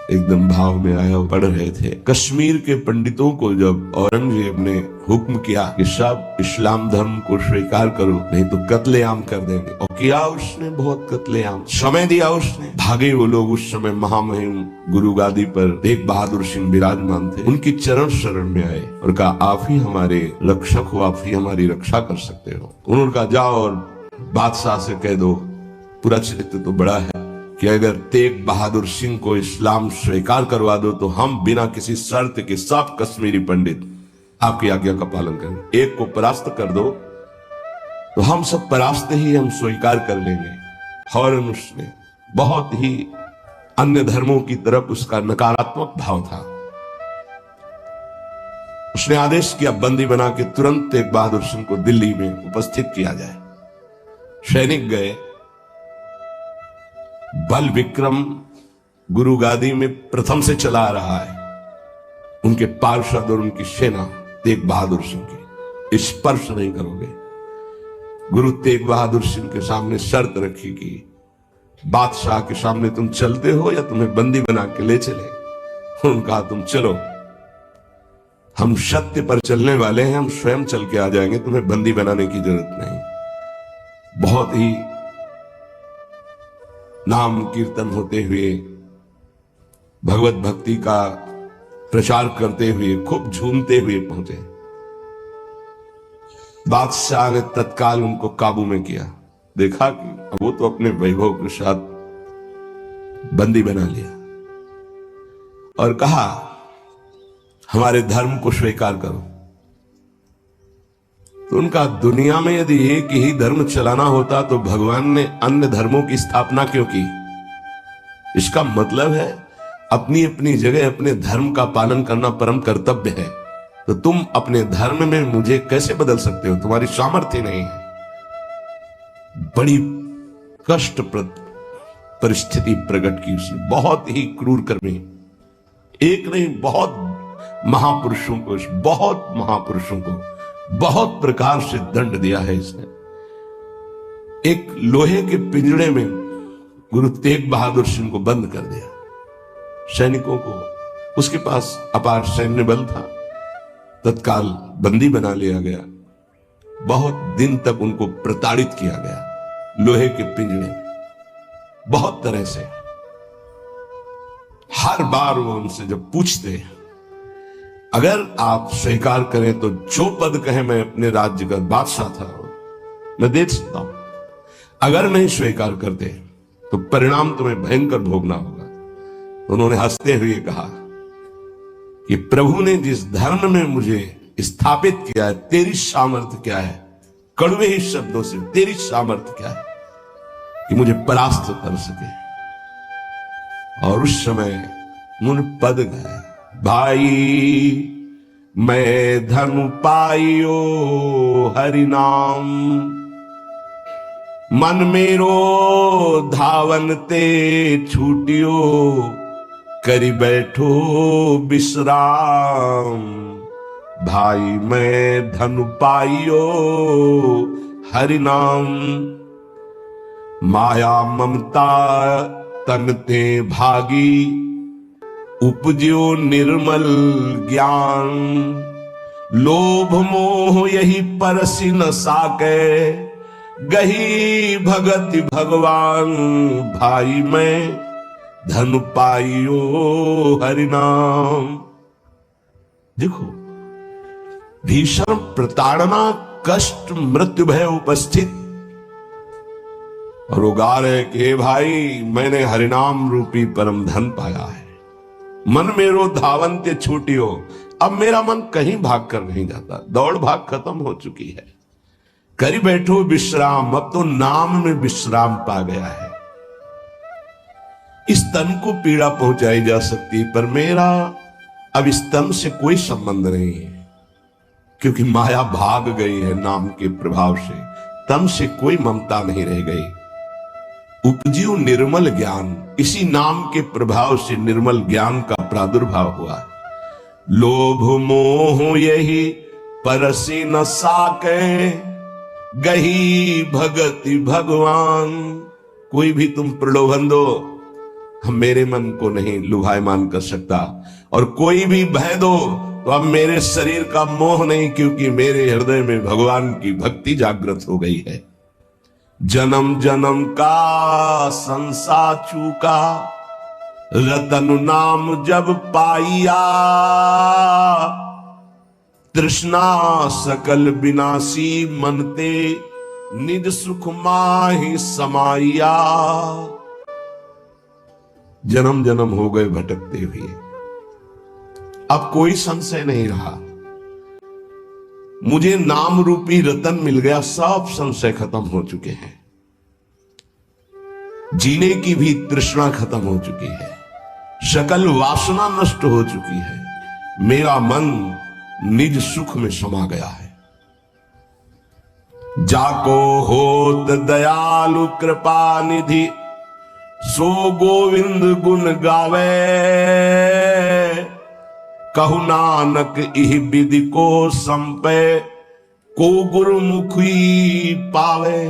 एकदम भाव में आया, पढ़ रहे थे। कश्मीर के पंडितों को जब औरंगजेब ने हुक्म किया कि सब इस्लाम धर्म को स्वीकार करो नहीं तो कत्लेआम कर देंगे, और किया उसने बहुत कत्लेआम, समय दिया उसने। भागे वो लोग। उस समय महामहिम गुरु गादी पर तेग बहादुर सिंह विराजमान थे, उनकी चरण शरण में आए और कहा आप ही हमारे रक्षक हो, आप ही हमारी रक्षा कर सकते हो। उन्होंने कहा जाओ और बादशाह से कह दो, पूरा चरित्र तो बड़ा है, कि अगर तेग बहादुर सिंह को इस्लाम स्वीकार करवा दो तो हम बिना किसी शर्त के सब कश्मीरी पंडित आपकी आज्ञा का पालन करें। एक को परास्त कर दो तो हम सब परास्त ही हम स्वीकार कर लेंगे। फौरन उसने, बहुत ही अन्य धर्मों की तरफ उसका नकारात्मक भाव था, उसने आदेश किया बंदी बना के तुरंत तेग बहादुर सिंह को दिल्ली में उपस्थित किया जाए। सैनिक गए। बल विक्रम गुरु गादी में प्रथम से चला रहा है, उनके पार्षद और उनकी सेना तेग बहादुर सिंह की स्पर्श नहीं करोगे। गुरु तेग बहादुर सिंह के सामने शर्त रखी कि बादशाह के सामने तुम चलते हो या तुम्हें बंदी बना के ले चले। उनका तुम चलो, हम सत्य पर चलने वाले हैं, हम स्वयं चल के आ जाएंगे, तुम्हें बंदी बनाने की जरूरत नहीं। बहुत ही नाम कीर्तन होते हुए, भगवत भक्ति का प्रचार करते हुए, खूब झूमते हुए पहुंचे। बादशाह ने तत्काल उनको काबू में किया, देखा कि वो तो अपने वैभव के साथ बंदी बना लिया, और कहा हमारे धर्म को स्वीकार करो। तो उनका दुनिया में यदि एक ही धर्म चलाना होता तो भगवान ने अन्य धर्मों की स्थापना क्यों की? इसका मतलब है अपनी अपनी जगह अपने धर्म का पालन करना परम कर्तव्य है। तो तुम अपने धर्म में मुझे कैसे बदल सकते हो? तुम्हारी सामर्थ्य नहीं है। बड़ी कष्टप्रद परिस्थिति प्रकट की उसने, बहुत ही क्रूर कर्मी। एक नहीं, बहुत महापुरुषों को, बहुत महापुरुषों को बहुत प्रकार से दंड दिया है इसने। एक लोहे के पिंजड़े में गुरु तेग बहादुर सिंह को बंद कर दिया। सैनिकों को, उसके पास अपार सैन्य बल था, तत्काल बंदी बना लिया गया। बहुत दिन तक उनको प्रताड़ित किया गया लोहे के पिंजड़े में, बहुत तरह से। हर बार वो उनसे जब पूछते, अगर आप स्वीकार करें तो जो पद कहे, मैं अपने राज्य का बादशाह था, मैं दे सकता हूं। अगर नहीं स्वीकार करते तो परिणाम तुम्हें भयंकर भोगना होगा। उन्होंने हंसते हुए कहा कि प्रभु ने जिस धर्म में मुझे स्थापित किया है, तेरी सामर्थ्य क्या है? कड़वे ही शब्दों से, तेरी सामर्थ्य क्या है कि मुझे परास्त कर सके? और उस समय उन्होंने पद गाया, भाई मैं धनु पाइयो हरि नाम, मन मेरो धावन ते छूटियो, करी बैठो विश्राम। भाई मैं धनु पाइयो हरि नाम, माया ममता तन ते भागी, उपज्यो निर्मल ज्ञान। लोभ मोह यही परसी न साके, गही भगति भगवान। भाई मैं धन पाइयो हरि नाम। देखो, भीषण प्रताड़ना, कष्ट, मृत्यु भय उपस्थित, और वो गा रहे कि भाई मैंने हरिनाम रूपी परम धन पाया है, मन मेरो धावन ते छूटियो। अब मेरा मन कहीं भाग कर नहीं जाता, दौड़ भाग खत्म हो चुकी है। करी बैठो विश्राम, अब तो नाम में विश्राम पा गया है। इस तन को पीड़ा पहुंचाई जा सकती, पर मेरा अब इस तन से कोई संबंध नहीं है, क्योंकि माया भाग गई है नाम के प्रभाव से। तन से कोई ममता नहीं रह गई। उपजियो निर्मल ज्ञान, इसी नाम के प्रभाव से निर्मल ज्ञान का प्रादुर्भाव हुआ। लोभ मोह यही परसी न साके, गही भगति भगवान। कोई भी तुम प्रलोभन दो, मेरे मन को नहीं लुभायमान कर सकता, और कोई भी भय दो तो अब मेरे शरीर का मोह नहीं, क्योंकि मेरे हृदय में भगवान की भक्ति जागृत हो गई है। जन्म जन्म का संसार चूका, रतन नाम जब पाइया, तृष्णा सकल विनाशी मनते, निज सुख माहि समाइया। जन्म जन्म हो गए भटकते हुए, अब कोई संशय नहीं रहा। मुझे नाम रूपी रतन मिल गया, सब संशय खत्म हो चुके हैं। जीने की भी तृष्णा खत्म हो चुकी है, सकल वासना नष्ट हो चुकी है, मेरा मन निज सुख में समा गया है। जाको होत दयालु कृपा निधि, सो गोविंद गुण गावे, कहु नानक इह विधि को संपे, को गुरुमुखी पावे।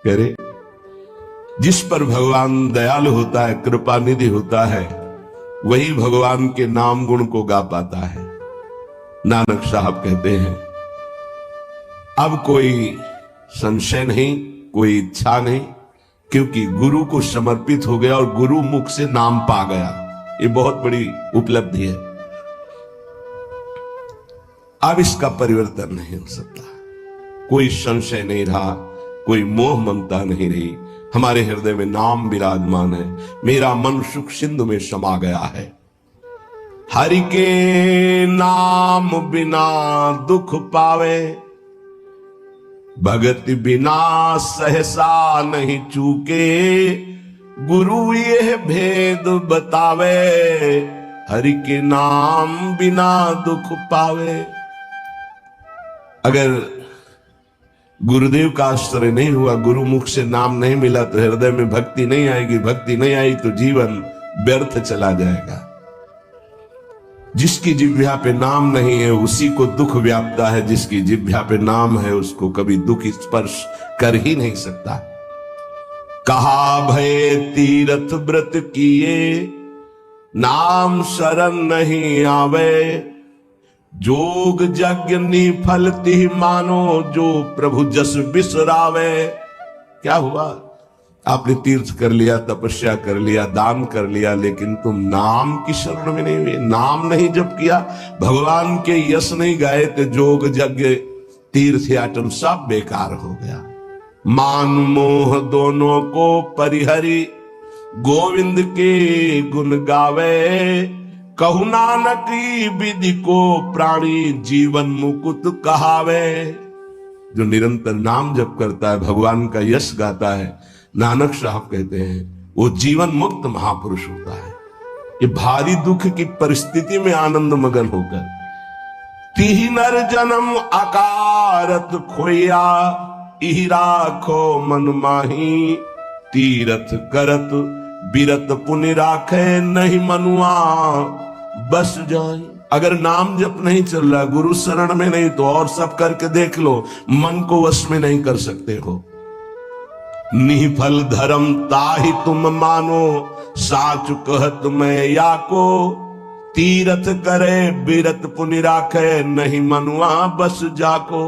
कह रहे जिस पर भगवान दयालु होता है, कृपा निधि होता है, वही भगवान के नाम गुण को गा पाता है। नानक साहब कहते हैं अब कोई संशय नहीं, कोई इच्छा नहीं, क्योंकि गुरु को समर्पित हो गया और गुरु मुख से नाम पा गया। ये बहुत बड़ी उपलब्धि है। अब इसका परिवर्तन नहीं हो सकता, कोई संशय नहीं रहा, कोई मोह ममता नहीं रही। हमारे हृदय में नाम विराजमान है, मेरा मन सुख सिंधु में समा गया है। हरि के नाम बिना दुख पावे, भगति बिना सहसा नहीं चूके, गुरु यह भेद बतावे, हरि के नाम बिना दुख पावे। अगर गुरुदेव का आश्रय नहीं हुआ, गुरु मुख से नाम नहीं मिला, तो हृदय में भक्ति नहीं आएगी। भक्ति नहीं आई तो जीवन व्यर्थ चला जाएगा। जिसकी जिह्वा पे नाम नहीं है उसी को दुख व्यापता है, जिसकी जिह्वा पे नाम है उसको कभी दुख स्पर्श कर ही नहीं सकता। कहा भय तीरथ व्रत किए, नाम शरण नहीं आवे, जोग यज्ञ निफल तिह मानो, जो प्रभु जस बिसरावे। क्या हुआ? आपने तीर्थ कर लिया, तपस्या कर लिया, दान कर लिया, लेकिन तुम नाम की शरण में नहीं हुए, नाम नहीं जप किया, भगवान के यश नहीं गाए, तो जोग यज्ञ तीर्थ याटन सब बेकार हो गया। मान मोह दोनों को परिहरी, गोविंद के गुण गावे, कहु नानक विधि को प्राणी, जीवन मुकुट कहावे। जो निरंतर नाम जप करता है, भगवान का यश गाता है, नानक साहब कहते हैं वो जीवन मुक्त महापुरुष होता है। ये भारी दुख की परिस्थिति में आनंद मगन होकर, तिहि नर जन्म अकारत खोया, इहि राखो मन माही, तीरथ करत बिरत पुनि राखे, नहीं मनुआ बस जाए। अगर नाम जप नहीं चल रहा, गुरु शरण में नहीं, तो और सब करके देख लो, मन को वश में नहीं कर सकते हो। निफल धर्म ताहि तुम मानो, साच कहत मैं या को, तीरथ करे बिरत पुनि राखे, नहीं मनुआ बस जाको।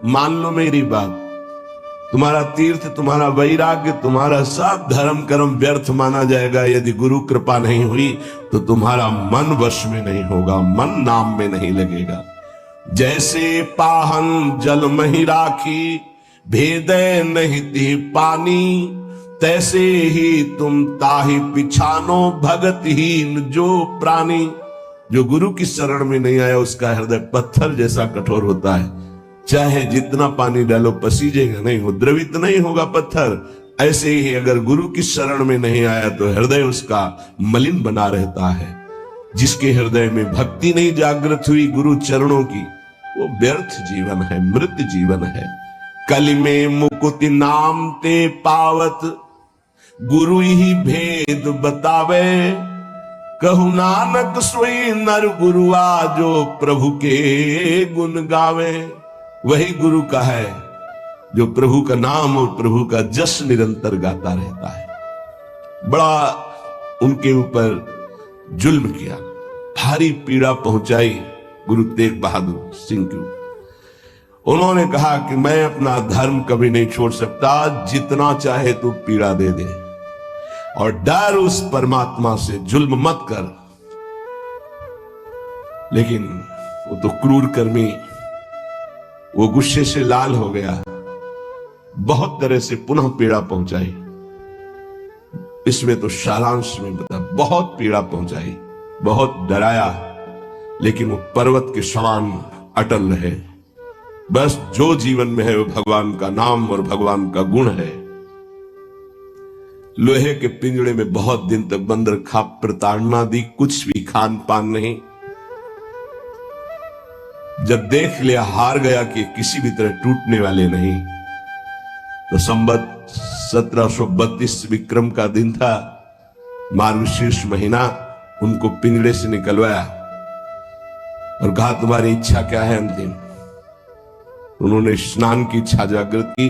मान लो मेरी बात, तुम्हारा तीर्थ, तुम्हारा वैराग्य, तुम्हारा सब धर्म कर्म व्यर्थ माना जाएगा यदि गुरु कृपा नहीं हुई, तो तुम्हारा मन वश में नहीं होगा, मन नाम में नहीं लगेगा। जैसे पाहन जल मही राखी, भेदे नहीं ती पानी, तैसे ही तुम ताहि पिछानो, भगतहीन जो प्राणी। जो गुरु की शरण में नहीं आया उसका हृदय पत्थर जैसा कठोर होता है, चाहे जितना पानी डालो पसीजेगा नहीं, वो द्रवित नहीं होगा पत्थर। ऐसे ही अगर गुरु की शरण में नहीं आया तो हृदय उसका मलिन बना रहता है। जिसके हृदय में भक्ति नहीं जागृत हुई गुरु चरणों की, वो व्यर्थ जीवन है, मृत जीवन है। कलि में मुकुति नाम ते पावत, गुरु ही भेद बतावे, कहु नानक सोई नर गुरुआ, जो प्रभु के गुण गावे। वही गुरु का है जो प्रभु का नाम और प्रभु का जश निरंतर गाता रहता है। बड़ा उनके ऊपर जुल्म किया, भारी पीड़ा पहुंचाई गुरु तेग बहादुर सिंह को। उन्होंने कहा कि मैं अपना धर्म कभी नहीं छोड़ सकता, जितना चाहे तू पीड़ा दे दे, और डर उस परमात्मा से, जुल्म मत कर। लेकिन वो तो क्रूर कर्मी, वो गुस्से से लाल हो गया, बहुत तरह से पुनः पीड़ा पहुंचाई। इसमें तो सारांश में बता, बहुत पीड़ा पहुंचाई, बहुत डराया, लेकिन वो पर्वत के समान अटल रहे। बस जो जीवन में है वो भगवान का नाम और भगवान का गुण है। लोहे के पिंजड़े में बहुत दिन तक बंद रखा, प्रताड़ना दी, कुछ भी खान पान नहीं। जब देख लिया हार गया कि किसी भी तरह टूटने वाले नहीं, तो संवत 1732 विक्रम का दिन था, मार्गशीर्ष महीना, उनको पिंजड़े से निकलवाया और कहा तुम्हारी इच्छा क्या है अंतिम। उन्होंने स्नान की इच्छा जागृत की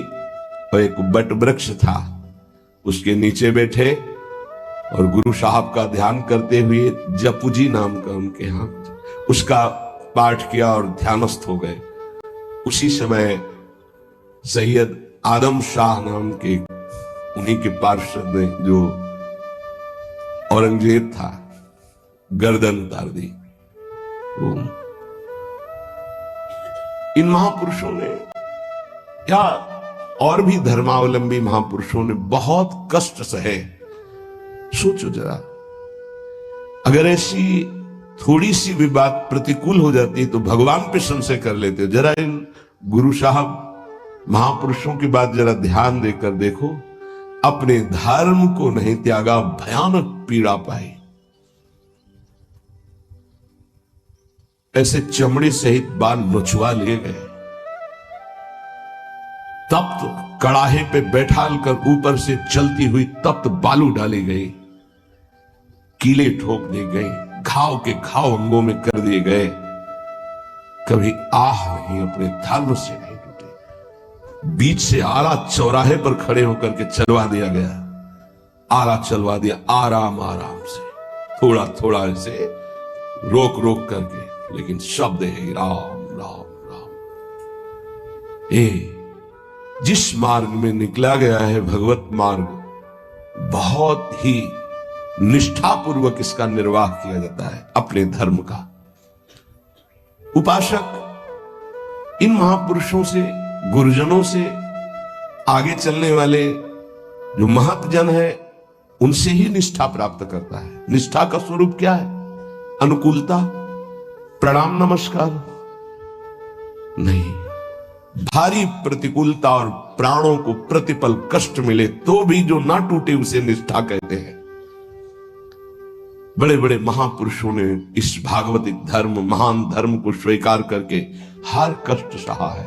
और एक बट वृक्ष था उसके नीचे बैठे और गुरु साहब का ध्यान करते हुए जपुजी नाम का उनके यहां उसका पाठ किया और ध्यानस्थ हो गए। उसी समय सैयद आदम शाह नाम के उन्हीं के पार्षद ने, जो औरंगजेब था, गर्दन उतार दी। इन महापुरुषों ने या और भी धर्मावलंबी महापुरुषों ने बहुत कष्ट सहे। सोचो जरा, अगर ऐसी थोड़ी सी भी बात प्रतिकूल हो जाती तो भगवान पे संशय कर लेते। जरा इन गुरु साहब महापुरुषों की बात जरा ध्यान देकर देखो, अपने धर्म को नहीं त्यागा, भयानक पीड़ा पाई। ऐसे चमड़े सहित बाल नचुआ लिए गए, तप्त कड़ाहे पे बैठाल कर ऊपर से चलती हुई तप्त बालू डाली गई, कीले ठोक दी गई, घाव के घाव अंगों में कर दिए गए। कभी आह नहीं, अपने धर्म से नहीं टूटे। बीच से आरा चौराहे पर खड़े होकर के चलवा दिया गया, आरा चलवा दिया, आराम आराम से, थोड़ा थोड़ा ऐसे रोक रोक करके, लेकिन शब्द है राम राम राम। जिस मार्ग में निकला गया है भगवत मार्ग, बहुत ही निष्ठापूर्वक इसका निर्वाह किया जाता है अपने धर्म का। उपासक इन महापुरुषों से, गुरुजनों से आगे चलने वाले जो महतजन है, उनसे ही निष्ठा प्राप्त करता है। निष्ठा का स्वरूप क्या है? अनुकूलता, प्रणाम नमस्कार नहीं, भारी प्रतिकूलता और प्राणों को प्रतिपल कष्ट मिले तो भी जो ना टूटे उसे निष्ठा कहते हैं। बड़े बड़े महापुरुषों ने इस भागवतिक धर्म, महान धर्म को स्वीकार करके हर कष्ट सहा है।